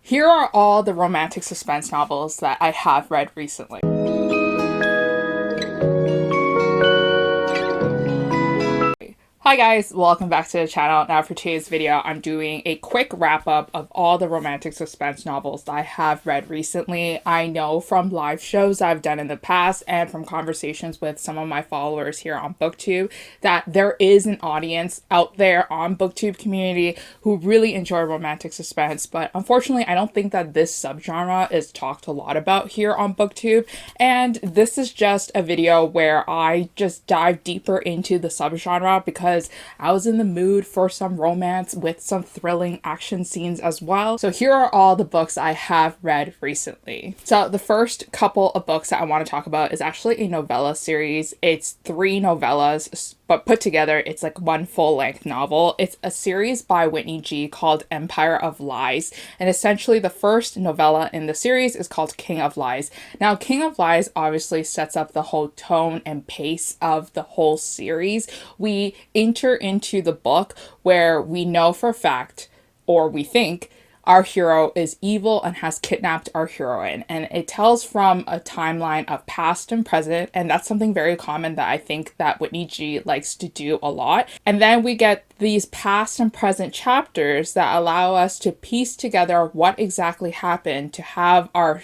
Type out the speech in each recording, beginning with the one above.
Here are all the romantic suspense novels that I have read recently. Hi guys, welcome back to the channel. Now for today's video, I'm doing a quick wrap up of all the romantic suspense novels that I have read recently. I know from live shows I've done in the past and from conversations with some of my followers here on booktube that there is an audience out there on booktube community who really enjoy romantic suspense, but unfortunately I don't think that this subgenre is talked a lot about here on booktube, and this is just a video where I just dive deeper into the subgenre because I was in the mood for some romance with some thrilling action scenes as well. So here are all the books I have read recently. So the first couple of books that I want to talk about is actually a novella series. It's 3 novellas, but put together it's like one full-length novel. It's a series by Whitney G called Empire of Lies, and essentially the first novella in the series is called King of Lies. Now King of Lies obviously sets up the whole tone and pace of the whole series. We enter into the book where we know for a fact, or we think, our hero is evil and has kidnapped our heroine, and it tells from a timeline of past and present, and that's something very common that I think that Whitney G likes to do a lot. And then we get these past and present chapters that allow us to piece together what exactly happened to have our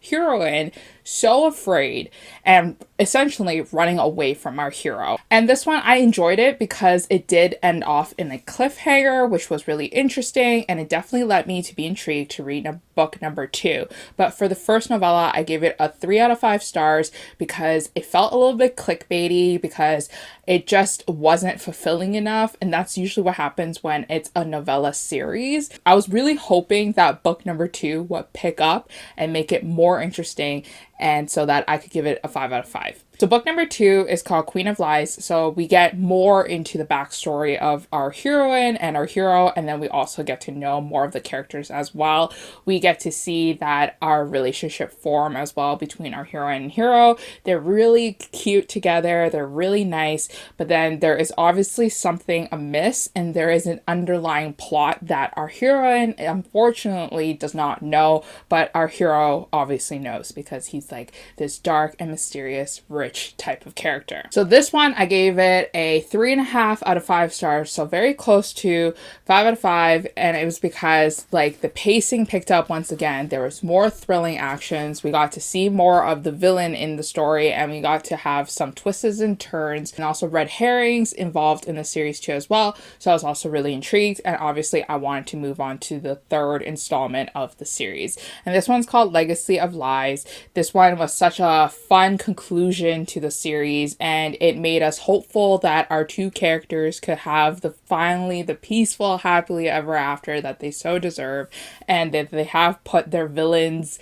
heroine so afraid and essentially running away from our hero. And this one, I enjoyed it because it did end off in a cliffhanger, which was really interesting, and it definitely led me to be intrigued to read book number 2. But for the first novella, I gave it a 3 out of 5 stars because it felt a little bit clickbaity, because it just wasn't fulfilling enough, and that's usually what happens when it's a novella series. I was really hoping that book number 2 would pick up and make it more interesting, and so that I could give it a 5 out of 5. So book number 2 is called Queen of Lies. So we get more into the backstory of our heroine and our hero, and then we also get to know more of the characters as well. We get to see that our relationship form as well between our heroine and hero. They're really cute together, they're really nice, but then there is obviously something amiss, and there is an underlying plot that our heroine unfortunately does not know, but our hero obviously knows because he's like this dark and mysterious rich type of character. So this one, I gave it a 3.5 out of 5 stars, so very close to 5 out of 5, and it was because like the pacing picked up once again. There was more thrilling actions, we got to see more of the villain in the story, and we got to have some twists and turns and also red herrings involved in the series too as well. So I was also really intrigued, and obviously I wanted to move on to the 3rd installment of the series, and this one's called Legacy of Lies. This one was such a fun conclusion to the series, and it made us hopeful that our 2 characters could have finally the peaceful happily ever after that they so deserve, and that they have put their villains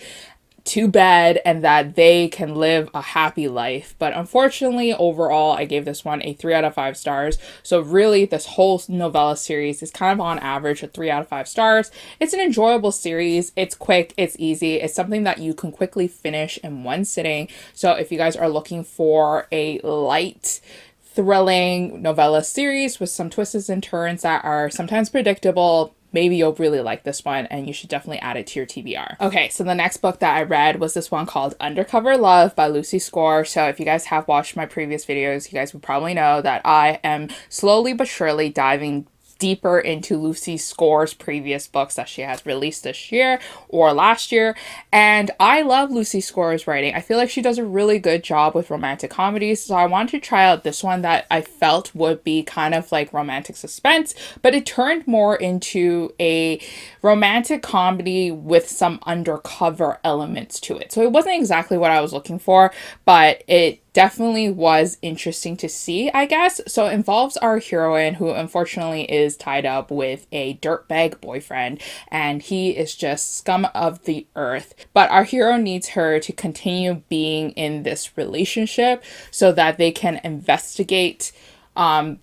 to bed and that they can live a happy life. But unfortunately, overall, I gave this one a 3 out of 5 stars. So really, this whole novella series is kind of on average a 3 out of 5 stars. It's an enjoyable series. It's quick, it's easy. It's something that you can quickly finish in one sitting. So if you guys are looking for a light, thrilling novella series with some twists and turns that are sometimes predictable, maybe you'll really like this one, and you should definitely add it to your TBR. Okay, so the next book that I read was this one called Undercover Love by Lucy Score. So if you guys have watched my previous videos, you guys would probably know that I am slowly but surely diving deeper into Lucy Score's previous books that she has released this year or last year, and I love Lucy Score's writing. I feel like she does a really good job with romantic comedies, so I wanted to try out this one that I felt would be kind of like romantic suspense, but it turned more into a romantic comedy with some undercover elements to it. So it wasn't exactly what I was looking for, but it definitely was interesting to see, I guess. So it involves our heroine, who unfortunately is tied up with a dirtbag boyfriend, and he is just scum of the earth. But our hero needs her to continue being in this relationship so that they can investigate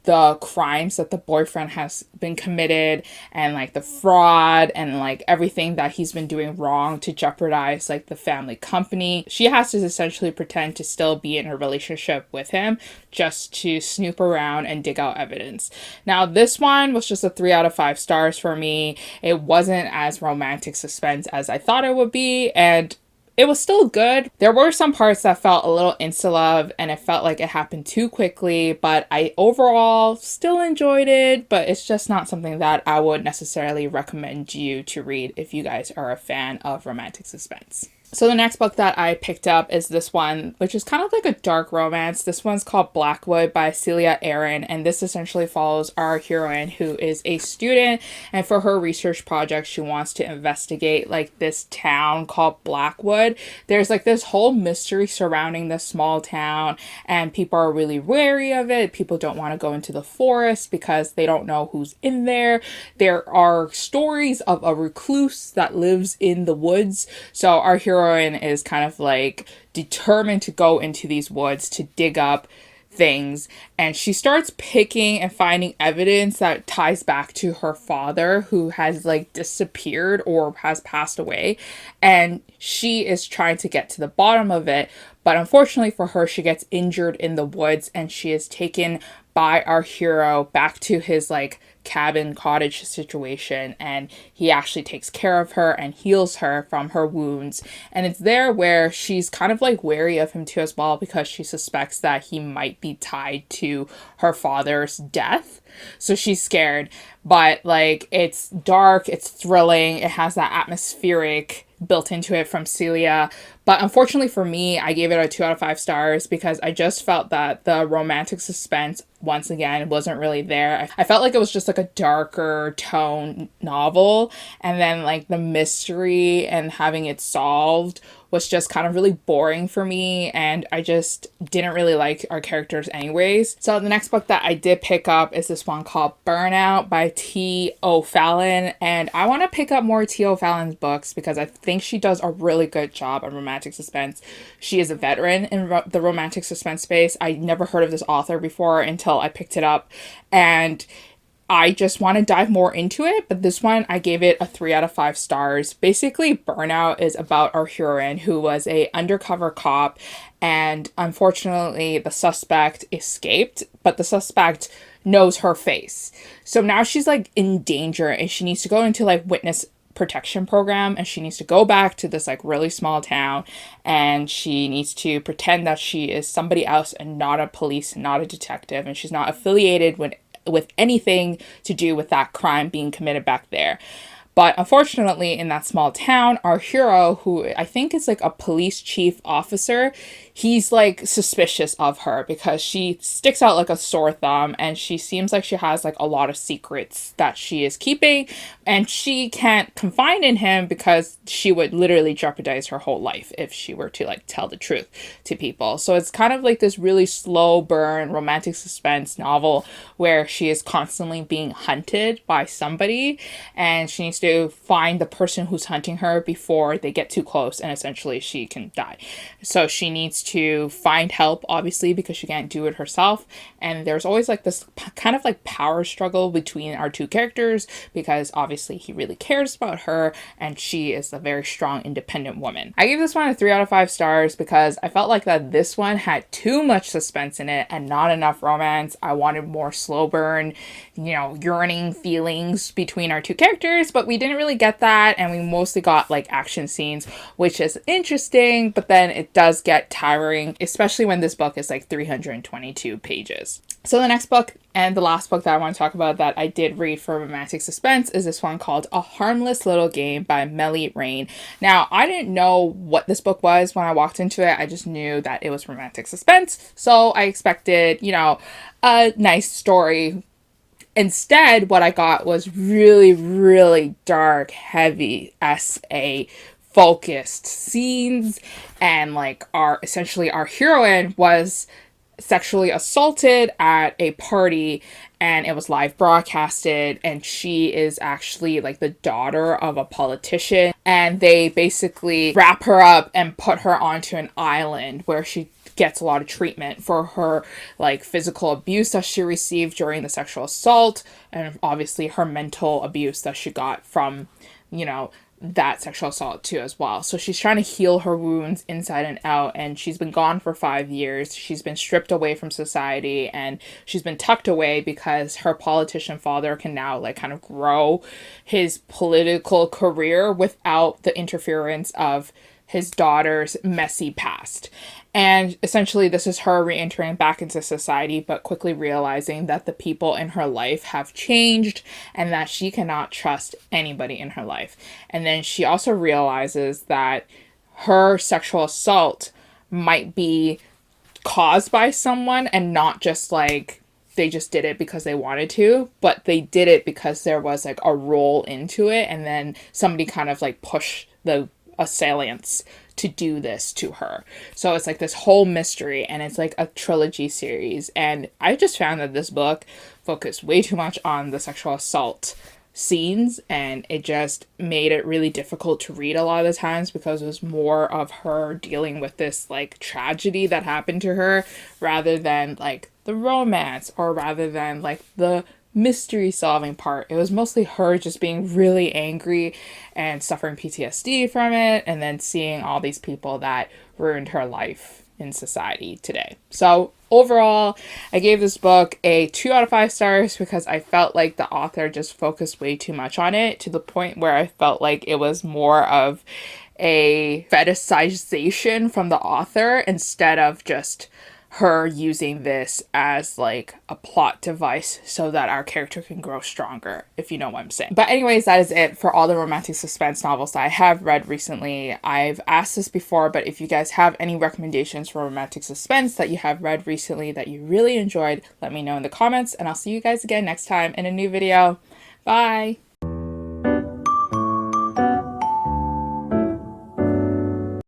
the crimes that the boyfriend has been committed, and like the fraud and like everything that he's been doing wrong to jeopardize like the family company. She has to essentially pretend to still be in a relationship with him just to snoop around and dig out evidence. Now, this one was just a 3 out of 5 stars for me. It wasn't as romantic suspense as I thought it would be, and it was still good. There were some parts that felt a little insta-love and it felt like it happened too quickly, but I overall still enjoyed it, but it's just not something that I would necessarily recommend you to read if you guys are a fan of romantic suspense. So the next book that I picked up is this one, which is kind of like a dark romance. This one's called Blackwood by Celia, and this essentially follows our heroine, who is a student, and for her research project she wants to investigate like this town called Blackwood. There's like this whole mystery surrounding this small town, and people are really wary of it. People don't want to go into the forest because they don't know who's in there. There are stories of a recluse that lives in the woods, so our heroine is kind of like determined to go into these woods to dig up things, and she starts picking and finding evidence that ties back to her father, who has like disappeared or has passed away, and she is trying to get to the bottom of it. But unfortunately for her, she gets injured in the woods, and she is taken by our hero back to his like cabin cottage situation, and he actually takes care of her and heals her from her wounds. And it's there where she's kind of like wary of him too as well, because she suspects that he might be tied to her father's death, so she's scared. But like, it's dark, it's thrilling, it has that atmospheric built into it from Celia. But unfortunately for me, I gave it a 2 out of 5 stars because I just felt that the romantic suspense, once again, wasn't really there. I felt like it was just like a darker tone novel, and then like the mystery and having it solved was just kind of really boring for me, and I just didn't really like our characters anyways. So the next book that I did pick up is this one called Burnout by T. O'Fallon, and I want to pick up more T. O'Fallon's books because I think she does a really good job on romantic suspense. She is a veteran in the romantic suspense space. I never heard of this author before until I picked it up, and I just want to dive more into it, but this one I gave it a 3 out of 5 stars. Basically, Burnout is about our heroine who was a undercover cop, and unfortunately the suspect escaped, but the suspect knows her face. So now she's like in danger, and she needs to go into like witness protection program, and she needs to go back to this like really small town, and she needs to pretend that she is somebody else and not a police, not a detective, and she's not affiliated with anything to do with that crime being committed back there. But unfortunately, in that small town, our hero, who I think is like a police chief officer, he's like suspicious of her because she sticks out like a sore thumb, and she seems like she has like a lot of secrets that she is keeping, and she can't confide in him because she would literally jeopardize her whole life if she were to like tell the truth to people. So it's kind of like this really slow burn romantic suspense novel where she is constantly being hunted by somebody, and she needs to find the person who's hunting her before they get too close, and essentially she can die. So she needs to find help, obviously, because she can't do it herself, and there's always like this kind of like power struggle between our two characters, because obviously he really cares about her and she is a very strong independent woman. I gave this one a 3 out of 5 stars because I felt like that this one had too much suspense in it and not enough romance. I wanted more slow burn, yearning feelings between our two characters, but we didn't really get that, and we mostly got like action scenes, which is interesting, but then it does get tiring, especially when this book is like 322 pages. So the next book and the last book that I want to talk about that I did read for romantic suspense is this one called A Harmless Little Game by Meli, Raine. Now, I didn't know what this book was when I walked into it. I just knew that it was romantic suspense, so I expected, a nice story. Instead, what I got was really, really dark, heavy SA focused scenes, and like our heroine was sexually assaulted at a party, and it was live broadcasted, and she is actually like the daughter of a politician, and they basically wrap her up and put her onto an island where she gets a lot of treatment for her like physical abuse that she received during the sexual assault, and obviously her mental abuse that she got from, you know, that sexual assault too as well. So she's trying to heal her wounds inside and out, and she's been gone for 5 years. She's been stripped away from society, and she's been tucked away because her politician father can now like kind of grow his political career without the interference of his daughter's messy past. And essentially, this is her re-entering back into society, but quickly realizing that the people in her life have changed and that she cannot trust anybody in her life. And then she also realizes that her sexual assault might be caused by someone and not just like they just did it because they wanted to, but they did it because there was like a role into it, and then somebody kind of like pushed the assailants to do this to her. So it's like this whole mystery, and it's like a trilogy series. And I just found that this book focused way too much on the sexual assault scenes, and it just made it really difficult to read a lot of the times because it was more of her dealing with this like tragedy that happened to her rather than like the romance, or rather than like the mystery solving part. It was mostly her just being really angry and suffering PTSD from it, and then seeing all these people that ruined her life in society today. So overall, I gave this book a 2 out of 5 stars because I felt like the author just focused way too much on it, to the point where I felt like it was more of a fetishization from the author instead of just her using this as like a plot device so that our character can grow stronger, if you know what I'm saying. But anyways, that is it for all the romantic suspense novels that I have read recently. I've asked this before, but if you guys have any recommendations for romantic suspense that you have read recently that you really enjoyed, let me know in the comments, and I'll see you guys again next time in a new video. Bye!